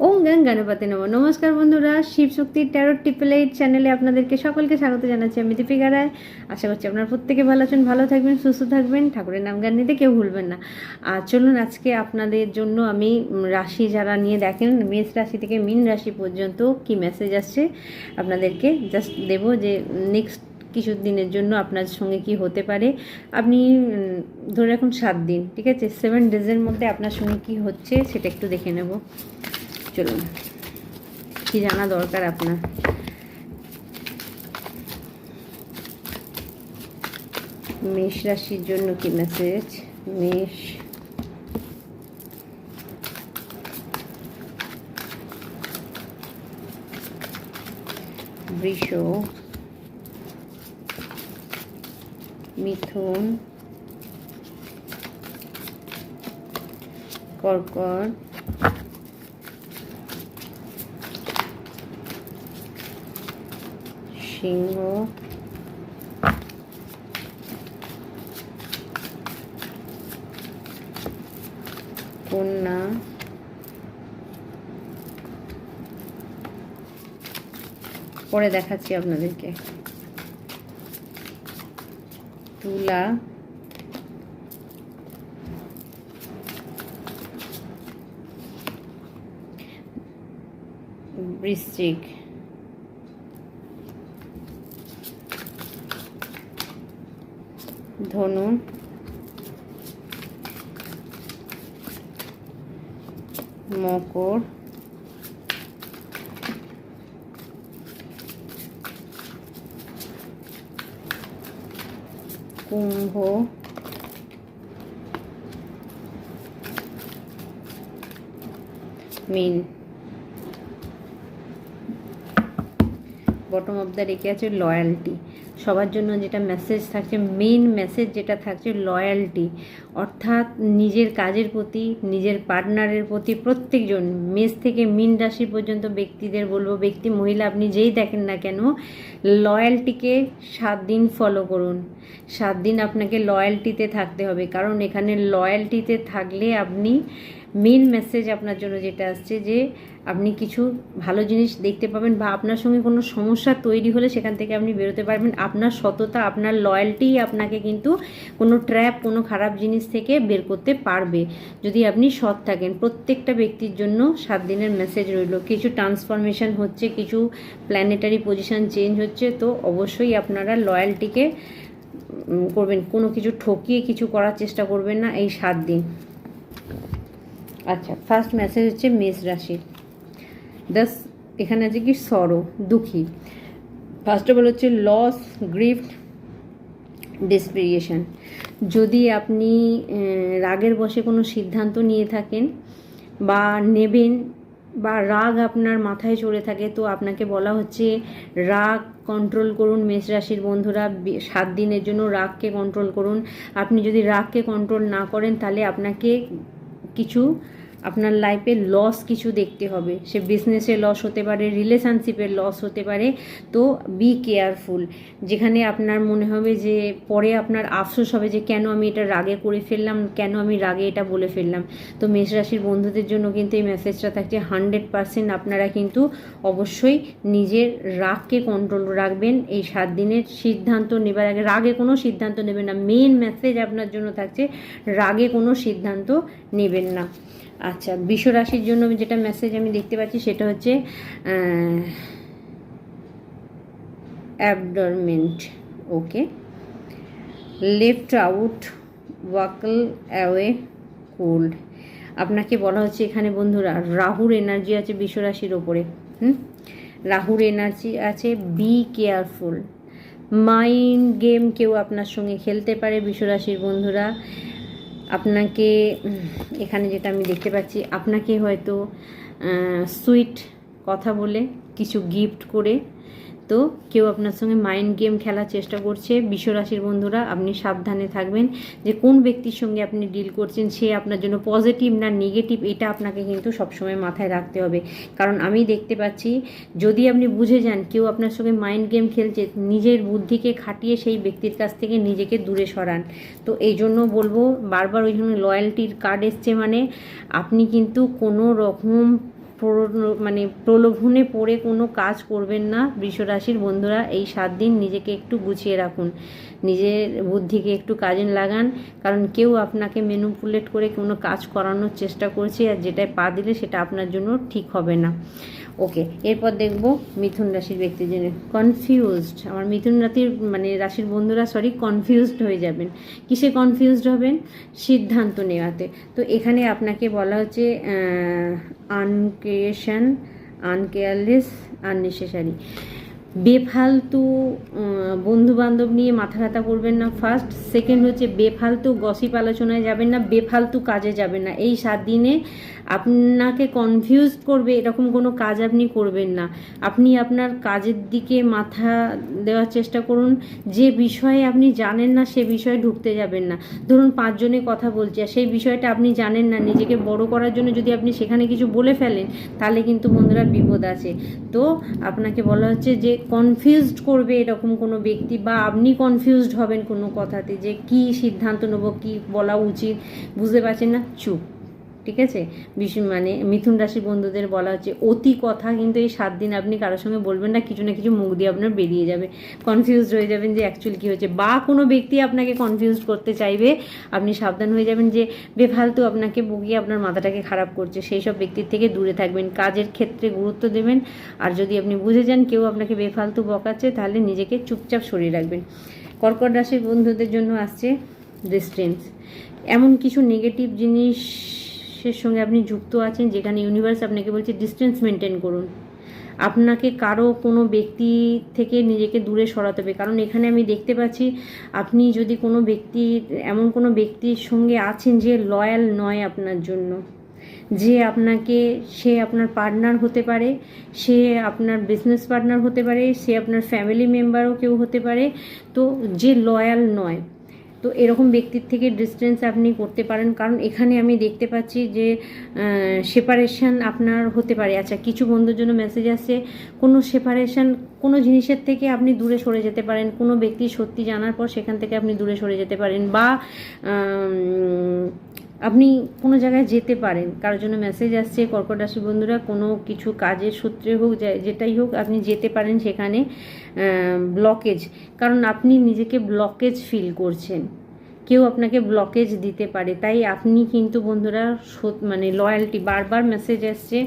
ওম গং গণপতি নমঃ। নমস্কার বন্ধুরা, শিব শক্তির ট্যারোট 888 চ্যানেলে আপনাদেরকে সকলকে স্বাগত জানাচ্ছি। আমি দীপিকা রায়। আশা করছি আপনারা প্রত্যেকে ভালো আছেন, ভালো থাকবেন, সুস্থ থাকবেন, ঠাকুরের নাম গান নিতে কেউ ভুলবেন না। আর চলুন আজকে আপনাদের জন্য আমি রাশি যারা নিয়ে দেখেন, মেষ রাশি থেকে মীন রাশি পর্যন্ত কি মেসেজ আসছে আপনাদেরকে জাস্ট দেবো, যে নেক্সট কিছু দিনের জন্য আপনার সঙ্গে কি হতে পারে। আপনি ধরে রাখুন 7 দিন, ঠিক আছে, 7 ডেজের মধ্যে আপনার সঙ্গে কি হচ্ছে সেটা একটু দেখে নেব। চলুন, কি জানা দরকার আপনার। মেষ রাশির জন্য কি মেসেজ? মেষ, বৃষ, মিথুন, কর্কট, সিংহ, কন্যা, পরে দেখাচ্ছি আপনাদেরকে, তুলা, বৃশ্চিক, ধনু, মকর, কুম্ভ, মীন। বটম অফ দ্য রেখে আছে লয়্যালটি। সবার জন্য যেটা মেসেজ থাকছে, মেইন মেসেজ যেটা থাকছে লয়্যালটি, অর্থাৎ নিজের কাজের প্রতি, নিজের পার্টনারের প্রতি, প্রত্যেকজন মেষ থেকে মীন রাশি পর্যন্ত ব্যক্তিদের বলবো, ব্যক্তি মহিলা আপনি যেই দেখেন না কেন, লয়্যালটিকে 7 দিন ফলো করুন। 7 দিন আপনাকে লয়্যালটিতে থাকতে হবে, কারণ এখানে লয়্যালটিতে থাকলে আপনি, মেইন মেসেজ আপনার জন্য যেটা আসছে, যে আপনি কিছু ভালো জিনিস দেখতে পাবেন, বা আপনার সঙ্গে কোনো সমস্যা তৈরি হলে সেখান থেকে আপনি বেরোতে পারবেন। আপনার সততা, আপনার লয়্যালটি আপনাকে কিন্তু কোনো ট্র্যাপ, কোনো খারাপ জিনিস থেকে বের করতে পারবে যদি আপনি সৎ থাকেন। প্রত্যেকটা ব্যক্তির জন্য 7 দিনের মেসেজ রইল। কিছু ট্রান্সফরমেশন হচ্ছে, কিছু প্ল্যানেটারি পজিশন চেঞ্জ হচ্ছে, তো অবশ্যই আপনারা লয়্যালটিকে করবেন। কোনো কিছু ঠকিয়ে কিছু করার চেষ্টা করবেন না এই 7 দিন। আচ্ছা, ফার্স্ট মেসেজ হচ্ছে মেষ রাশির। এখানে আছে কি সরো, দুঃখী। ফার্স্ট অফ অল হচ্ছে লস, গ্রিফট, ডেসপিরেশন। যদি আপনি রাগের বশে কোনো সিদ্ধান্ত নিয়ে থাকেন বা নেবেন, বা রাগ আপনার মাথায় চড়ে থাকে, তো আপনাকে বলা হচ্ছে রাগ কন্ট্রোল করুন। মেষ রাশির বন্ধুরা, 7 দিনের জন্য রাগকে কন্ট্রোল করুন। আপনি যদি রাগকে কন্ট্রোল না করেন, তাহলে আপনাকে কিছু, আপনার লাইফে লস কিছু দেখতে হবে। সে বিজনেসে লস হতে পারে, রিলেশনশিপের লস হতে পারে। তো বি কেয়ারফুল। যেখানে আপনার মনে হবে যে পরে আপনার আফসোস হবে যে কেন আমি এটা রাগে করে ফেললাম, কেন আমি রাগে এটা বলে ফেললাম। তো মেষ রাশির বন্ধুদের জন্য কিন্তু এই মেসেজটা থাকছে 100% আপনারা কিন্তু অবশ্যই নিজের রাগকে কন্ট্রোল রাখবেন এই 7 দিনের। সিদ্ধান্ত নেবার আগে রাগে কোনো সিদ্ধান্ত নেবেন না। মেন মেসেজ আপনার জন্য থাকছে রাগে কোনো সিদ্ধান্ত নেবেন না। আচ্ছা, বৃষ রাশির জন্য যেটা মেসেজ আমি দেখতে পাচ্ছি সেটা হচ্ছে অ্যাবডরমেন্ট, ওকে, লেফট আউট, ওয়াকল অ্যাওয়ে, কোল্ড। আপনাকে বলা হচ্ছে এখানে বন্ধুরা, রাহুর এনার্জি আছে বৃষ রাশির ওপরে। রাহুর এনার্জি আছে, বি কেয়ারফুল। মাইন্ড গেম কেউ আপনার সঙ্গে খেলতে পারে বৃষ রাশির বন্ধুরা। আপনাকে এখানে যেটা আমি দেখতে পাচ্ছি, আপনাকে হয়তো সুইট কথা বলে, কিছু গিফট করে, তো কেউ আপনার সঙ্গে মাইন্ড গেম খেলার চেষ্টা করছে। বৃষ রাশির বন্ধুরা, আপনি সাবধানে থাকবেন যে কোন ব্যক্তির সঙ্গে আপনি ডিল করছেন, সে আপনার জন্য পজিটিভ না নেগেটিভ, এটা আপনাকে কিন্তু সবসময় মাথায় রাখতে হবে। কারণ আমি দেখতে পাচ্ছি, যদি আপনি বুঝে যান কেউ আপনার সঙ্গে মাইন্ড গেম খেলছে, নিজের বুদ্ধিকে খাটিয়ে সেই ব্যক্তির কাছ থেকে নিজেকে দূরে সরান। তো এই জন্য বলবো, বারবার ওই জন্য লয়্যালটির কার্ড এসছে, মানে আপনি কিন্তু কোনো রকম মানে প্রলোভনে পড়ে কোনো কাজ করবেন না বৃষ রাশির বন্ধুরা। এই 7 দিন নিজেকে একটু গুছিয়ে রাখুন, নিজের বুদ্ধিকে একটু কাজে লাগান, কারণ কেউ আপনাকে ম্যানিপুলেট করে কোনো কাজ করানোর চেষ্টা করছে, আর যেটায় পা দিলে সেটা আপনার জন্য ঠিক হবে না। ওকে, এরপর দেখব মিথুন রাশির ব্যক্তির জন্য। কনফিউজড, আমার মিথুন রাশির রাশির বন্ধুরা কনফিউজড হয়ে যাবেন। কিসে কনফিউজড হবেন? সিদ্ধান্ত নেওয়াতে। তো এখানে আপনাকে বলা হচ্ছে আনক্রিয়েশন, আনকেয়ারলেস, আননেসেসারি। বেফালতু বন্ধুবান্ধব নিয়ে মাথা ব্যথা করবেন না ফার্স্ট। সেকেন্ড হচ্ছে বেফালতু গসিপ আলোচনায় যাবেন না, বেফালতু কাজে যাবেন না। এই 7 দিনে আপনাকে কনফিউজ করবে এরকম কোনো কাজ আপনি করবেন না। আপনি আপনার কাজের দিকে মাথা দেওয়ার চেষ্টা করুন। যে বিষয়ে আপনি জানেন না সে বিষয়ে ঢুকতে যাবেন না। ধরুন 5 জনে কথা বলছে আর সেই বিষয়টা আপনি জানেন না, নিজেকে বড় করার জন্য যদি আপনি সেখানে কিছু বলে ফেলেন তাহলে কিন্তু বন্ধুরা বিপদ আছে। তো আপনাকে বলা হচ্ছে যে কনফিউজড করবে এরকম কোনো ব্যক্তি, বা আপনি কনফিউজড হবেন কোনো কথাতে যে কি সিদ্ধান্ত নেবো, কি বলা উচিত বুঝতে পারছেন না, চুপ। ঠিক আছে, মিথুন রাশির বন্ধুদের বলা হচ্ছে অতি কথা কিন্তু এই 7 দিন আপনি কারোর সঙ্গে বলবেন না, কিছু না কিছু মুখ দিয়ে আপনার বেরিয়ে যাবে। কনফিউজড হয়ে যাবেন যে অ্যাকচুয়ালি কী হচ্ছে, বা কোনো ব্যক্তি আপনাকে কনফিউজড করতে চাইবে, আপনি সাবধান হয়ে যাবেন যে বেফালতু আপনাকে বকিয়ে আপনার মাথাটাকে খারাপ করছে। সেই সব ব্যক্তির থেকে দূরে থাকবেন, কাজের ক্ষেত্রে গুরুত্ব দেবেন। আর যদি আপনি বুঝে যান কেউ আপনাকে বেফালতু বকাচ্ছে তাহলে নিজেকে চুপচাপ সরিয়ে রাখবেন। কর্কট রাশির বন্ধুদের জন্য আসছে ডিস্টেন্স। এমন কিছু নেগেটিভ জিনিসের সঙ্গে আপনি যুক্ত আছেন যেখানে ইউনিভার্স আপনাকে বলছে ডিস্টেন্স মেনটেন করুন। আপনাকে কারো কোনো ব্যক্তি থেকে নিজেকে দূরে সরাতে হবে, কারণ এখানে আমি দেখতে পাচ্ছি আপনি যদি কোনো ব্যক্তি, এমন কোনো ব্যক্তির সঙ্গে আছেন যে লয়াল নয় আপনার জন্য, যে আপনাকে, সে আপনার পার্টনার হতে পারে, সে আপনার বিজনেস পার্টনার হতে পারে, সে আপনার ফ্যামিলি মেম্বারও কেউ হতে পারে, তো যে লয়াল নয়, তো এরকম ব্যক্তির থেকে ডিস্টেন্স আপনি করতে পারেন। কারণ এখানে আমি দেখতে পাচ্ছি যে সেপারেশন আপনার হতে পারে। আচ্ছা, কিছু বন্ধুর জন্য মেসেজ আসছে কোনো সেপারেশন, কোনো জিনিসের থেকে আপনি দূরে সরে যেতে পারেন, কোনো ব্যক্তির সত্যি জানার পর সেখান থেকে আপনি দূরে সরে যেতে পারেন, বা আপনি কোনো জায়গায় যেতে পারেন। কারোর জন্য মেসেজ আসছে কর্কট রাশি বন্ধুরা, কোনো কিছু কাজের সূত্রে হোক, যেটাই হোক আপনি যেতে পারেন সেখানে। ব্লকেজ, কারণ আপনি নিজেকে ব্লকেজ ফিল করছেন, কেউ আপনাকে ব্লকেজ দিতে পারে। তাই আপনি কিন্তু বন্ধুরা লয়্যালটি, বারবার মেসেজ আসছে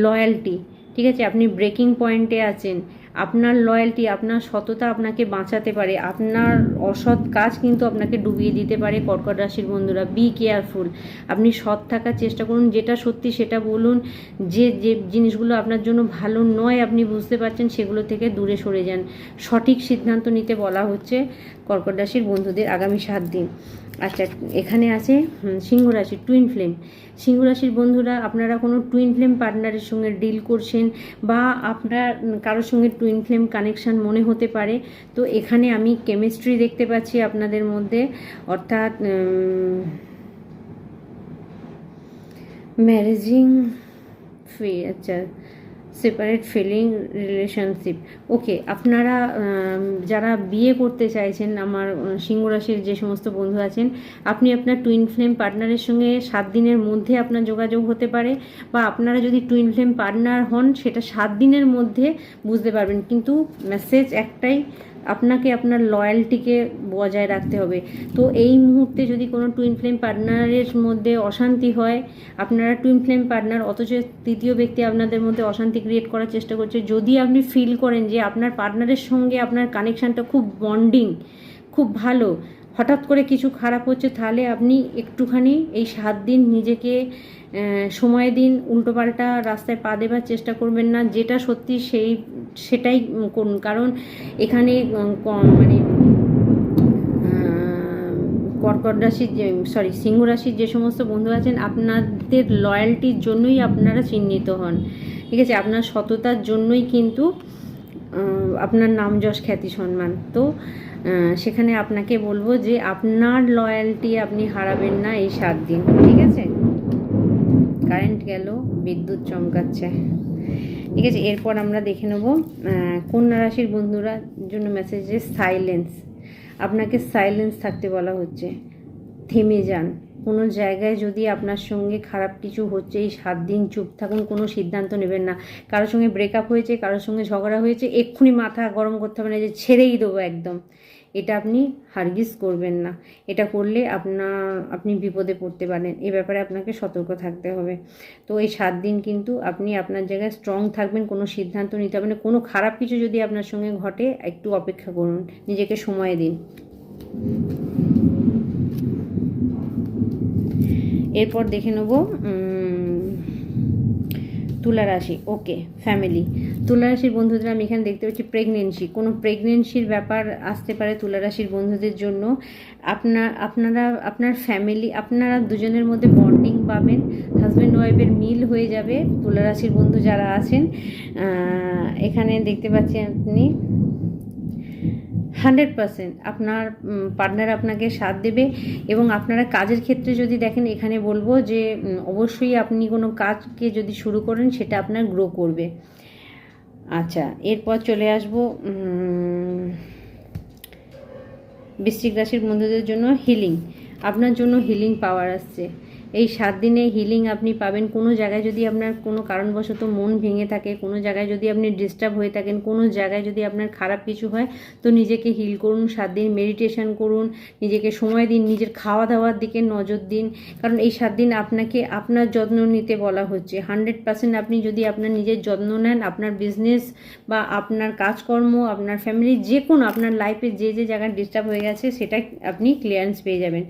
লয়্যালটি, ঠিক আছে, আপনি ব্রেকিং পয়েন্টে আছেন। আপনার লয়্যালটি, আপনার সততা আপনাকে বাঁচাতে পারে, আপনার অসৎ কাজ কিন্তু আপনাকে ডুবিয়ে দিতে পারে। কর্কট রাশির বন্ধুরা বি কেয়ারফুল, আপনি সৎ থাকার চেষ্টা করুন, যেটা সত্যি সেটা বলুন। যে যে জিনিসগুলো আপনার জন্য ভালো নয় আপনি বুঝতে পারছেন সেগুলো থেকে দূরে সরে যান। সঠিক সিদ্ধান্ত নিতে বলা হচ্ছে কর্কট রাশির বন্ধুদের আগামী 7 দিন। আচ্ছা, এখানে আছে সিংহ রাশি, টুইন ফ্লেম। সিংহ রাশির বন্ধুরা, আপনারা কোনো টুইন ফ্লেম পার্টনারের সঙ্গে ডিল করছেন, বা আপনার কারোর সঙ্গে টুইন ফ্লেম কানেকশান মনে হতে পারে। তো এখানে আমি কেমিস্ট্রি দেখতে পাচ্ছি আপনাদের মধ্যে, অর্থাৎ ম্যারেজিং আচ্ছা, সেপারেট ফিলিং রিলেশনশিপ। ওকে, আপনারা যারা বিয়ে করতে চাইছেন, আমার সিংহ রাশির যে সমস্ত বন্ধু আছেন, আপনি আপনার টুইন ফ্লেম পার্টনারের সঙ্গে 7 দিনের মধ্যে আপনার যোগাযোগ হতে পারে, বা আপনারা যদি টুইন ফ্লেম পার্টনার হন সেটা 7 দিনের মধ্যে বুঝতে পারবেন। কিন্তু মেসেজ একটাই, আপনাকে আপনার লয়্যালটিকে বজায় রাখতে হবে। তো এই মুহূর্তে যদি কোনো টুইন ফ্লেম পার্টনারের মধ্যে অশান্তি হয়, আপনারা টুইন ফ্লেম পার্টনার অথচ তৃতীয় ব্যক্তি আপনাদের মধ্যে অশান্তি ক্রিয়েট করার চেষ্টা করছে, যদি আপনি ফিল করেন যে আপনার পার্টনারের সঙ্গে আপনার কানেকশানটা খুব বন্ডিং, খুব ভালো, হঠাৎ করে কিছু খারাপ হচ্ছে, তাহলে আপনি একটুখানি এই 7 দিন নিজেকে সময় দিন, উল্টোপাল্টা রাস্তায় পা দেবার চেষ্টা করবেন না। যেটা সত্যি সেটাই করুন। কারণ এখানে কর্কট রাশির সিংহ রাশির যে সমস্ত বন্ধু আছেন, আপনাদের লয়্যালটির জন্যই আপনারা চিহ্নিত হন, ঠিক আছে, আপনার সততার জন্যই কিন্তু আপনার নাম যশ খ্যাতি সম্মান। তো সেখানে আপনাকে বলবো যে আপনার লয়্যালটি আপনি হারাবেন না এই 7 দিন, ঠিক আছে। কারেন্ট গেল, বিদ্যুৎ চমকাচ্ছে, ঠিক আছে। এরপর আমরা দেখে নেব কন্যা রাশির বন্ধুরা জন্য মেসেজে সাইলেন্স। আপনাকে সাইলেন্স থাকতে বলা হচ্ছে, থেমে যান, কোনো জায়গায় যদি আপনার সঙ্গে খারাপ কিছু হচ্ছে, এই 7 দিন চুপ থাকুন, কোনো সিদ্ধান্ত নেবেন না। কারোর সঙ্গে ব্রেকআপ হয়েছে, কারোর সঙ্গে ঝগড়া হয়েছে, এক্ষুনি মাথা গরম করতে হবে না যে ছেড়েই দেবো একদম, এটা আপনি হারগিজ করবেন না। এটা করলে আপনি বিপদে পড়তে পারেন, এ ব্যাপারে আপনাকে সতর্ক থাকতে হবে। তো এই 7 দিন কিন্তু আপনি আপনার জায়গায় স্ট্রং থাকবেন, কোনো সিদ্ধান্ত নিতে হবে না। কোনো খারাপ কিছু যদি আপনার সঙ্গে ঘটে, একটু অপেক্ষা করুন, নিজেকে সময় দিন। এরপর দেখে নেব তুলা রাশি। ওকে, ফ্যামিলি। তুলা রাশির বন্ধুদের আমি এখানে দেখতে পাচ্ছি প্রেগনেন্সি, কোনো প্রেগনেন্সির ব্যাপার আসতে পারে তুলা রাশির বন্ধুদের জন্য। আপনার ফ্যামিলি, আপনারা দুজনের মধ্যে বন্ডিং পাবেন, হাজব্যান্ড ওয়াইফের মিল হয়ে যাবে। তুলা রাশির বন্ধু যারা আছেন, এখানে দেখতে পাচ্ছেন আপনি 100% আপনার পার্টনার আপনাকে সাথ দেবে। এবং আপনারা কাজের ক্ষেত্রে যদি দেখেন, এখানে বলবো যে অবশ্যই আপনি কোনো কাজকে যদি শুরু করেন, সেটা আপনার গ্রো করবে। আচ্ছা, এরপর চলে আসবো বৃশ্চিক রাশির বন্ধুদের জন্য হিলিং। আপনার জন্য হিলিং পাওয়ার আসছে। এই 7 দিনে হিলিং আপনি পাবেন। কোনো জায়গায় যদি আপনার কোনো কারণবশত মন ভেঙে থাকে, কোনো জায়গায় যদি আপনি ডিস্টার্ব হয়ে থাকেন, কোনো জায়গায় যদি আপনার খারাপ কিছু হয়, তো নিজেকে হিল করুন। 7 দিন মেডিটেশন করুন, নিজেকে সময় দিন, নিজের খাওয়া দাওয়ার দিকে নজর দিন। কারণ এই 7 দিন আপনাকে আপনার যত্ন নিতে বলা হচ্ছে। 100% আপনি যদি আপনার নিজের যত্ন নেন, আপনার বিজনেস বা আপনার কাজকর্ম, আপনার ফ্যামিলি, যে কোনো আপনার লাইফে যে জায়গায় ডিস্টার্ব হয়ে গেছে, সেটা আপনি ক্লিয়ারেন্স পেয়ে যাবেন।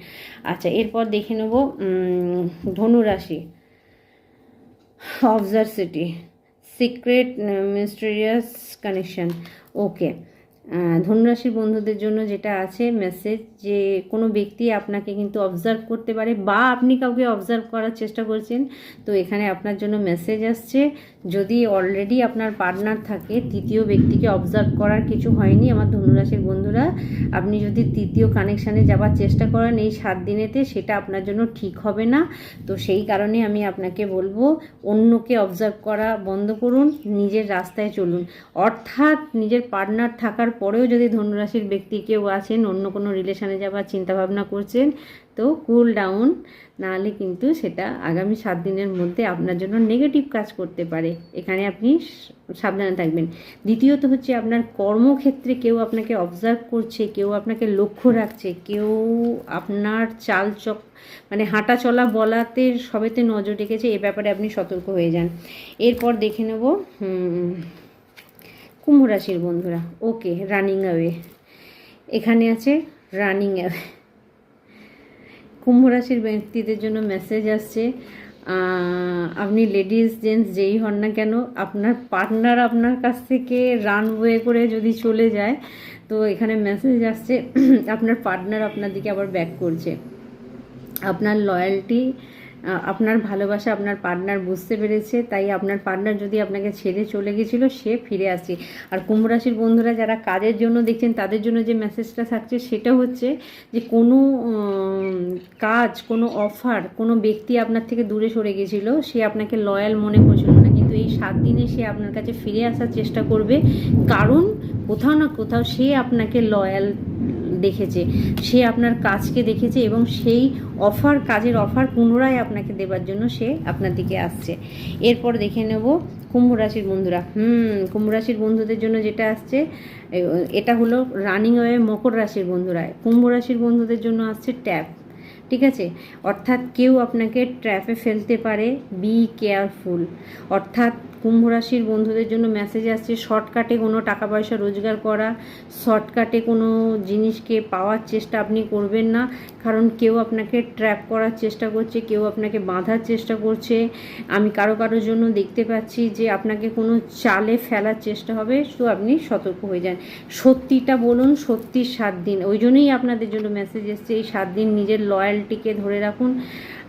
আচ্ছা, এরপর দেখে নেব ধনুরাশি। অবজারসিটি, সিক্রেট মিস্টেরিয়াস কানেকশন। ওকে, ধনুরাশির বন্ধুদের জন্য যেটা আছে মেসেজ, যে কোনো ব্যক্তি আপনাকে কিন্তু অবজার্ভ করতে পারে, বা আপনি কাউকে অবজার্ভ করার চেষ্টা করছেন। তো এখানে আপনার জন্য মেসেজ আসছে, যদি অলরেডি আপনার পার্টনার থাকে, তৃতীয় ব্যক্তিকে অবজার্ভ করার কিছু হয়নি আমার ধনুরাশির বন্ধুরা। আপনি যদি তৃতীয় কানেকশানে যাওয়ার চেষ্টা করেন এই 7 দিনেতে, সেটা আপনার জন্য ঠিক হবে না। তো সেই কারণে আমি আপনাকে বলবো, অন্যকে অবজার্ভ করা বন্ধ করুন, নিজের রাস্তায় চলুন। অর্থাৎ নিজের পার্টনার থাকার পরেও যদি ধনুরাশির ব্যক্তি কেউ আছেন, অন্য কোনো রিলেশনে যাওয়ার চিন্তাভাবনা করছেন, তো কুল ডাউন, নাহলে কিন্তু সেটা আগামী 7 দিনের মধ্যে আপনার জন্য নেগেটিভ কাজ করতে পারে। এখানে আপনি সাবধানে থাকবেন। দ্বিতীয়ত হচ্ছে, আপনার কর্মক্ষেত্রে কেউ আপনাকে অবজার্ভ করছে, কেউ আপনাকে লক্ষ্য রাখছে, কেউ আপনার মানে হাঁটা চলা বলাতে সবেতে নজর রেখেছে, এ ব্যাপারে আপনি সতর্ক হয়ে যান। এরপর দেখে নেব কুম্ভ রাশির বন্ধুরা। ওকে, রানিং অ্যাওয়ে, এখানে আছে রানিং অ্যাওয়ে। কুম্ভ রাশির ব্যক্তিদের জন্য মেসেজ আসছে, আপনি লেডিস জেন্টস যেই হন না কেন, আপনার পার্টনার আপনার কাছ থেকে রানওয়ে করে যদি চলে যায়, তো এখানে মেসেজ আসছে আপনার পার্টনার আপনার দিকে আবার ব্যাক করছে। আপনার লয়্যালটি, আপনার ভালোবাসা আপনার পার্টনার বুঝতে পেরেছে, তাই আপনার পার্টনার যদি আপনাকে ছেড়ে চলে গেছিলো, সে ফিরে আসছে। আর কুম্ভ রাশির বন্ধুরা যারা কাজের জন্য দেখছেন, তাদের জন্য যে মেসেজটা থাকছে, সেটা হচ্ছে যে কোনো কাজ, কোনো অফার, কোনো ব্যক্তি আপনার থেকে দূরে সরে গেছিলো, সে আপনাকে লয়াল মনে করছিল না, কিন্তু এই 7 দিনে সে আপনার কাছে ফিরে আসার চেষ্টা করবে। কারণ কোথাও না কোথাও সে আপনাকে লয়াল দেখেছে, সে আপনার কাজকে দেখেছে, এবং সেই কাজের অফার পুনরায় আপনাকে দেবার জন্য সে আপনার দিকে আসছে। এরপর দেখে নেব কুম্ভ রাশির বন্ধুরা। কুম্ভ রাশির বন্ধুদের জন্য যেটা আসছে, এটা হলো রানিং ওয়ে মকর রাশির বন্ধুরা। কুম্ভ রাশির বন্ধুদের জন্য আসছে ট্যাপ। ঠিক আছে, অর্থাৎ কেউ আপনাকে ট্র্যাপে ফেলতে পারে, বি কেয়ারফুল। অর্থাৎ কুম্ভ রাশির বন্ধুদের জন্য মেসেজ আসছে, শর্টকাটে কোনো টাকা পয়সা রোজগার করা, শর্টকাটে কোনো জিনিসকে পাওয়ার চেষ্টা আপনি করবেন না। কারণ কেউ আপনাকে ট্র্যাপ করার চেষ্টা করছে, কেউ আপনাকে বাঁধার চেষ্টা করছে। আমি কারোর জন্য দেখতে পাচ্ছি যে আপনাকে কোনো চালে ফেলার চেষ্টা হবে, তো আপনি সতর্ক হয়ে যান। সত্যিটা বলুন, সত্যির 7 দিন, ওই জন্যই আপনাদের জন্য মেসেজ এসছে। এই 7 দিন নিজের লয়্যালটিকে ধরে রাখুন,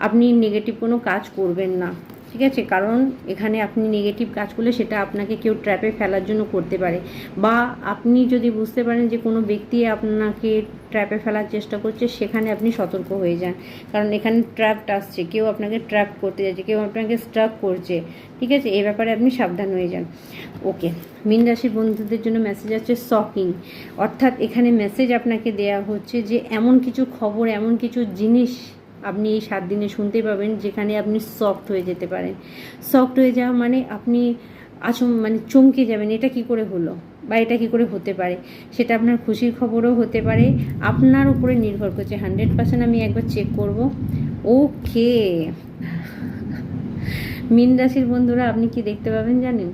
আপনি নেগেটিভ কোনো কাজ করবেন না। ঠিক আছে, কারণ এখানে আপনি নেগেটিভ কাজ করলে সেটা আপনাকে কেউ ট্র্যাপে ফেলার জন্য করতে পারে, বা আপনি যদি বুঝতে পারেন যে কোনো ব্যক্তি আপনাকে ট্র্যাপে ফেলার চেষ্টা করছে, সেখানে আপনি সতর্ক হয়ে যান। কারণ এখানে ট্র্যাপ আসছে, কেউ আপনাকে ট্র্যাপ করতে যাচ্ছে, কেউ আপনাকে স্ট্রাক করছে। ঠিক আছে, এই ব্যাপারে আপনি সাবধান হয়ে যান। ওকে, মীন রাশির বন্ধুদের জন্য মেসেজ আছে শকিং। অর্থাৎ এখানে মেসেজ আপনাকে দেয়া হচ্ছে যে এমন কিছু খবর, এমন কিছু জিনিস আপনি এই 7 দিনে শুনতে পাবেন, যেখানে আপনি শকড হয়ে যেতে পারেন। শকড হয়ে যাওয়া মানে আপনি মানে চমকে যাবেন, এটা কি করে হলো বা এটা কি করে হতে পারে। সেটা আপনার খুশির খবরও হতে পারে, আপনার উপরে নির্ভর করছে। 100% আমি একবার চেক করব। ওকে, মীন রাশির বন্ধুরা, আপনি কি দেখতে পাবেন জানেন?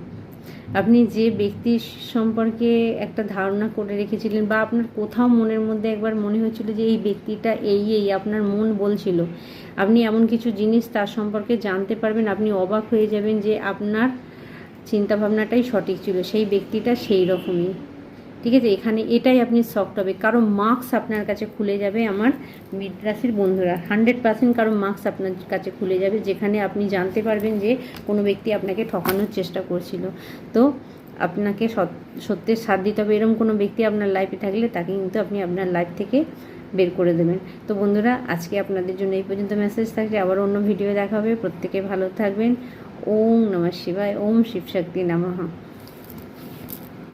আপনি যে ব্যক্তির সম্পর্কে একটা ধারণা করে রেখেছিলেন, বা আপনার কোথাও মনের মধ্যে একবার মনে হয়েছিল যে এই ব্যক্তিটা এই আপনার মন বলছিল, আপনি এমন কিছু জিনিস তার সম্পর্কে জানতে পারবেন, আপনি অবাক হয়ে যাবেন যে আপনার চিন্তাভাবনাটাই সঠিক ছিল, সেই ব্যক্তিটা সেই রকমই। ঠিক আছে, এখানে এটাই আপনি শকড হবে, কারো মার্কস আপনার কাছে খুলে যাবে আমার মীন রাশির বন্ধুরা। 100% কারো মার্কস আপনার কাছে খুলে যাবে, যেখানে আপনি জানতে পারবেন যে কোনো ব্যক্তি আপনাকে ঠকানোর চেষ্টা করছিল। তো আপনাকে সত্যের সাথ দিতে হবে। এরকম কোনো ব্যক্তি আপনার লাইফে থাকলে তাকে কিন্তু আপনি আপনার লাইফ থেকে বের করে দেবেন। তো বন্ধুরা, আজকে আপনাদের জন্য এই পর্যন্ত মেসেজ থাকছে, আবার অন্য ভিডিও দেখা হবে। প্রত্যেকে ভালো থাকবেন। ওম নমঃ শিবায়, ওম শিবশক্তি নমঃ।